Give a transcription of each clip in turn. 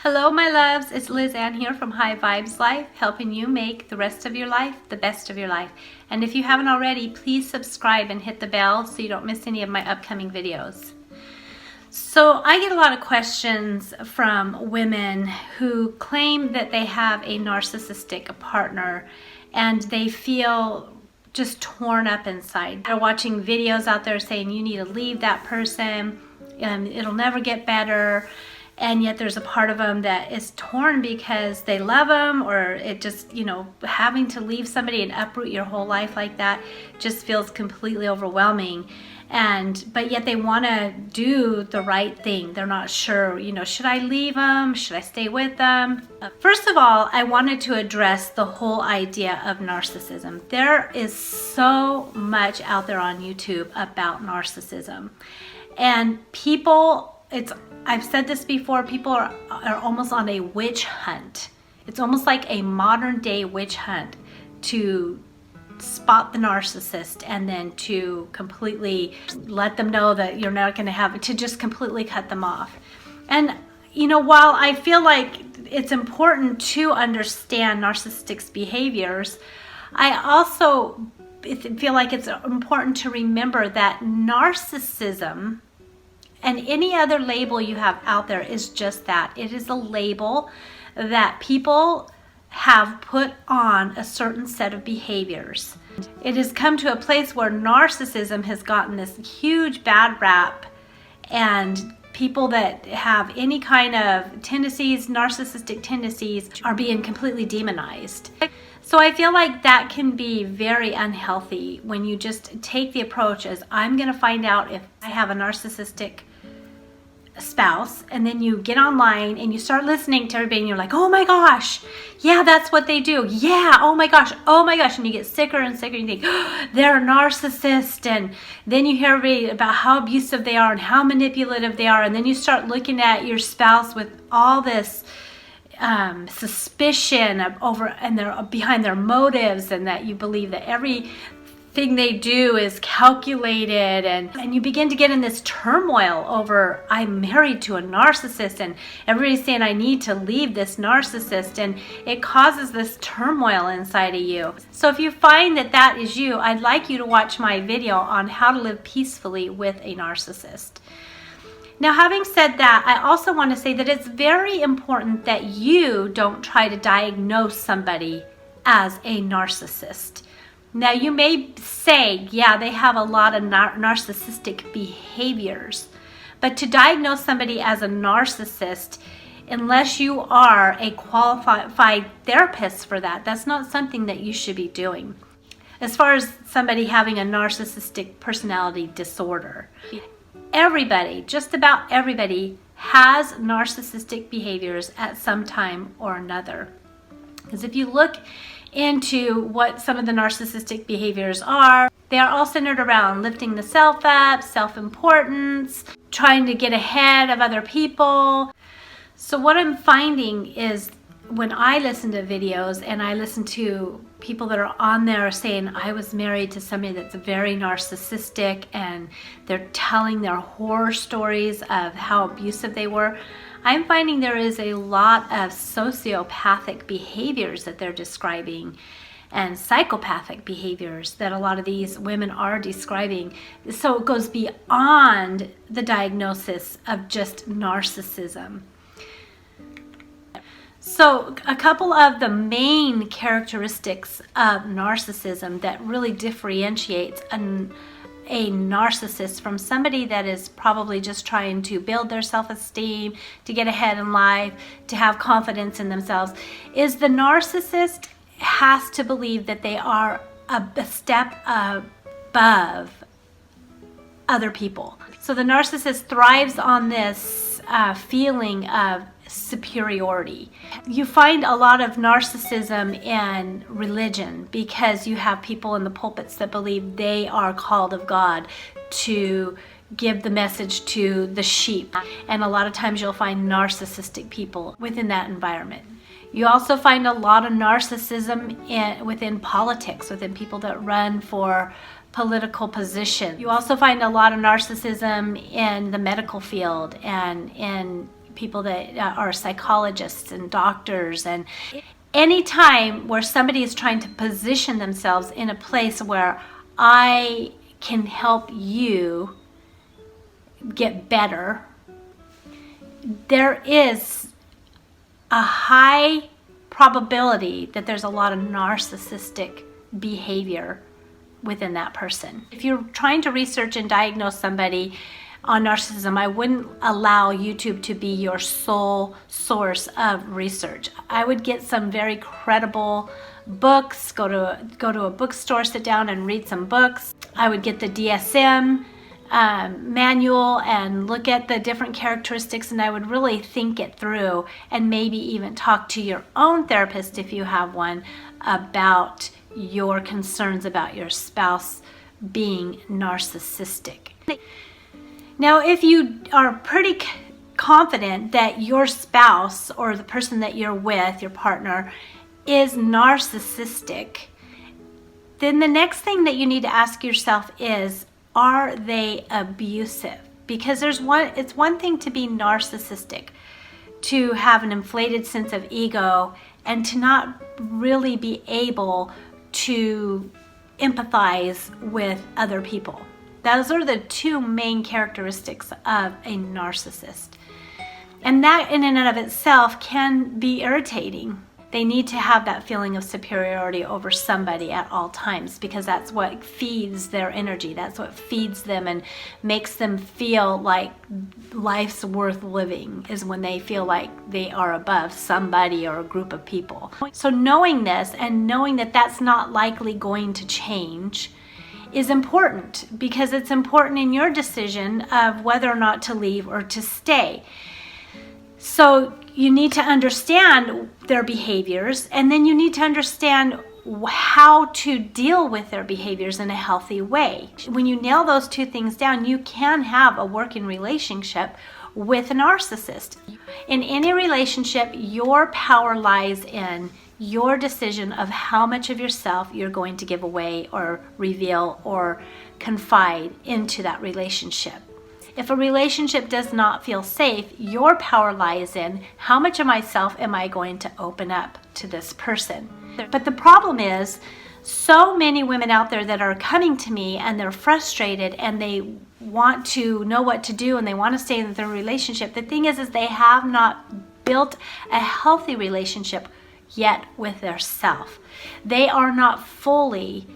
Hello my loves, it's Liz Ann here from High Vibes Life, helping you make the rest of your life the best of your life. And if you haven't already, please subscribe and hit the bell so you don't miss any of my upcoming videos. So I get a lot of questions from women who claim that they have a narcissistic partner and they feel just torn up inside. They're watching videos out there saying you need to leave that person and it'll never get better. And yet there's a part of them that is torn because they love them, or it just, having to leave somebody and uproot your whole life like that just feels completely overwhelming. But yet they want to do the right thing. They're not sure, should I leave them? Should I stay with them? First of all, I wanted to address the whole idea of narcissism. There is so much out there on YouTube about narcissism. And I've said this before, people are almost on a witch hunt. It's almost like a modern day witch hunt to spot the narcissist and then to completely let them know that you're not going to just completely cut them off. And while I feel like it's important to understand narcissistic behaviors, I also feel like it's important to remember that narcissism and any other label you have out there is just that. It is a label that people have put on a certain set of behaviors. It has come to a place where narcissism has gotten this huge bad rap, and people that have any kind of tendencies, narcissistic tendencies, are being completely demonized. So I feel like that can be very unhealthy when you just take the approach as I'm going to find out if I have a narcissistic spouse, and then you get online and you start listening to everybody and you're like, oh my gosh, yeah, that's what they do, yeah, oh my gosh, and you get sicker and sicker and you think, oh, they're a narcissist, and then you hear everybody about how abusive they are and how manipulative they are, and then you start looking at your spouse with all this suspicion and they're behind their motives, and that you believe that everything they do is calculated, and you begin to get in this turmoil over, I'm married to a narcissist and everybody's saying I need to leave this narcissist, and it causes this turmoil inside of you. So if you find that that is you, I'd like you to watch my video on how to live peacefully with a narcissist. Now, having said that, I also want to say that it's very important that you don't try to diagnose somebody as a narcissist. Now, you may say, yeah, they have a lot of narcissistic behaviors, but to diagnose somebody as a narcissist, unless you are a qualified therapist for that, that's not something that you should be doing. As far as somebody having a narcissistic personality disorder, everybody, just about everybody, has narcissistic behaviors at some time or another. Because if you look into what some of the narcissistic behaviors are, they are all centered around lifting the self up, self-importance, trying to get ahead of other people. So what I'm finding is when I listen to videos and I listen to people that are on there saying, I was married to somebody that's very narcissistic, and they're telling their horror stories of how abusive they were, I'm finding there is a lot of sociopathic behaviors that they're describing, and psychopathic behaviors that a lot of these women are describing. So it goes beyond the diagnosis of just narcissism. So a couple of the main characteristics of narcissism that really differentiates a narcissist from somebody that is probably just trying to build their self-esteem, to get ahead in life, to have confidence in themselves, is the narcissist has to believe that they are a step above other people. So the narcissist thrives on this feeling of superiority. You find a lot of narcissism in religion because you have people in the pulpits that believe they are called of God to give the message to the sheep. And a lot of times you'll find narcissistic people within that environment. You also find a lot of narcissism within politics, within people that run for political position. You also find a lot of narcissism in the medical field and in people that are psychologists and doctors, and any time where somebody is trying to position themselves in a place where I can help you get better, there is a high probability that there's a lot of narcissistic behavior within that person. If you're trying to research and diagnose somebody on narcissism, I wouldn't allow YouTube to be your sole source of research. I would get some very credible books, go to a bookstore, sit down and read some books. I would get the DSM manual and look at the different characteristics, and I would really think it through, and maybe even talk to your own therapist if you have one about your concerns about your spouse being narcissistic. Now, if you are pretty confident that your spouse or the person that you're with, your partner, is narcissistic, then the next thing that you need to ask yourself is, are they abusive? Because it's one thing to be narcissistic, to have an inflated sense of ego, and to not really be able to empathize with other people. Those are the two main characteristics of a narcissist. And that in and of itself can be irritating. They need to have that feeling of superiority over somebody at all times, because that's what feeds their energy. That's what feeds them and makes them feel like life's worth living, is when they feel like they are above somebody or a group of people. So knowing this and knowing that that's not likely going to change is important, because it's important in your decision of whether or not to leave or to stay. So you need to understand their behaviors, and then you need to understand how to deal with their behaviors in a healthy way. When you nail those two things down, you can have a working relationship with a narcissist. In any relationship, your power lies in your decision of how much of yourself you're going to give away or reveal or confide into that relationship. If a relationship does not feel safe, your power lies in how much of myself am I going to open up to this person. But the problem is, so many women out there that are coming to me and they're frustrated and they want to know what to do and they want to stay in their relationship. The thing is they have not built a healthy relationship yet with their self. They are not fully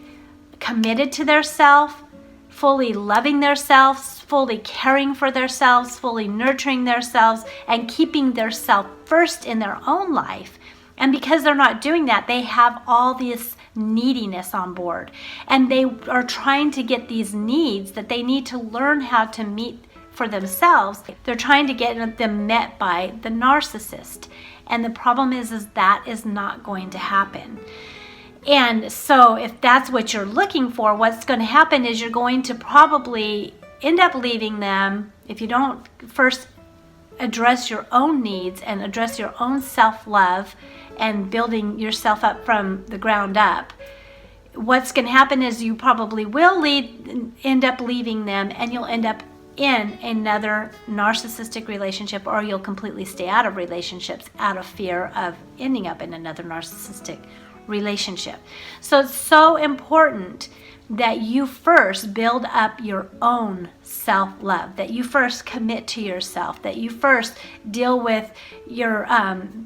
committed to their self, fully loving themselves, fully caring for themselves, fully nurturing themselves, and keeping their self first in their own life. And because they're not doing that, they have all this neediness on board. And they are trying to get these needs that they need to learn how to meet for themselves. They're trying to get them met by the narcissist. And the problem is that is not going to happen. And so if that's what you're looking for, what's going to happen is you're going to probably end up leaving them if you don't first address your own needs and address your own self-love and building yourself up from the ground up. What's going to happen is you probably will end up leaving them, and you'll end up in another narcissistic relationship, or you'll completely stay out of relationships out of fear of ending up in another narcissistic relationship. So it's so important that you first build up your own self-love, that you first commit to yourself, that you first deal with your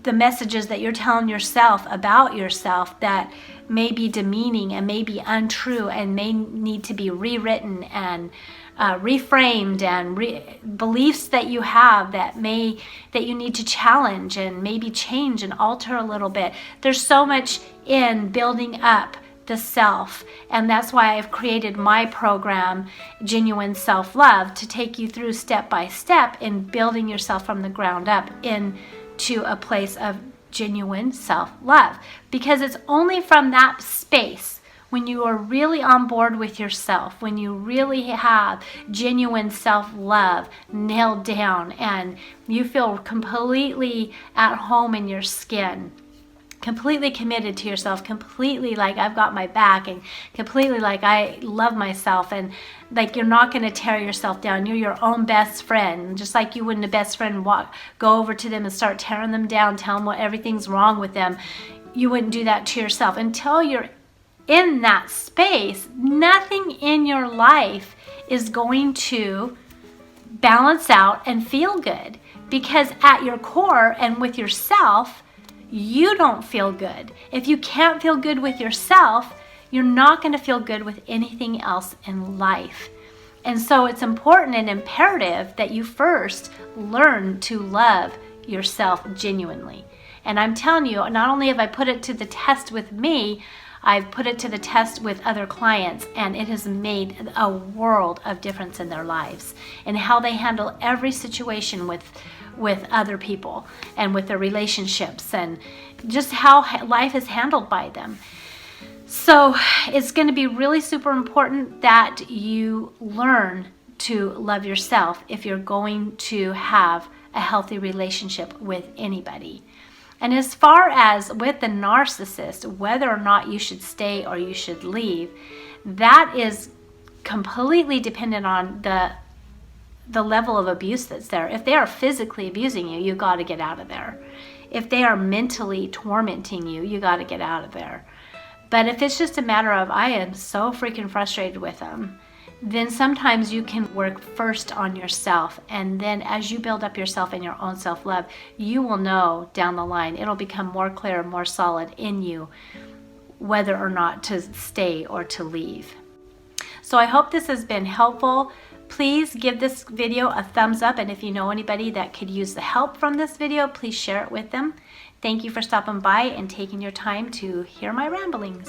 the messages that you're telling yourself about yourself that may be demeaning and may be untrue and may need to be rewritten and reframed, and beliefs that you have that you need to challenge and maybe change and alter a little bit. There's so much in building up the self, and that's why I've created my program, Genuine Self-Love, to take you through step by step in building yourself from the ground up into a place of genuine self-love. Because it's only from that space, when you are really on board with yourself, when you really have genuine self-love nailed down and you feel completely at home in your skin, completely committed to yourself, completely like I've got my back, and completely like I love myself, and like you're not going to tear yourself down. You're your own best friend, just like you wouldn't a best friend go over to them and start tearing them down, tell them what everything's wrong with them. You wouldn't do that to yourself. Until you're in that space, nothing in your life is going to balance out and feel good, because at your core and with yourself, you don't feel good. If you can't feel good with yourself, you're not going to feel good with anything else in life. And so it's important and imperative that you first learn to love yourself genuinely. And I'm telling you, not only have I put it to the test with me, I've put it to the test with other clients, and it has made a world of difference in their lives and how they handle every situation with other people and with their relationships, and just how life is handled by them. So it's going to be really super important that you learn to love yourself if you're going to have a healthy relationship with anybody. And as far as with the narcissist, whether or not you should stay or you should leave, that is completely dependent on the level of abuse that's there. If they are physically abusing you, you got to get out of there. If they are mentally tormenting you, you got to get out of there. But if it's just a matter of, I am so freaking frustrated with them, then sometimes you can work first on yourself. And then as you build up yourself and your own self-love, you will know down the line, it'll become more clear, more solid in you, whether or not to stay or to leave. So I hope this has been helpful. Please give this video a thumbs up, and if you know anybody that could use the help from this video, please share it with them. Thank you for stopping by and taking your time to hear my ramblings.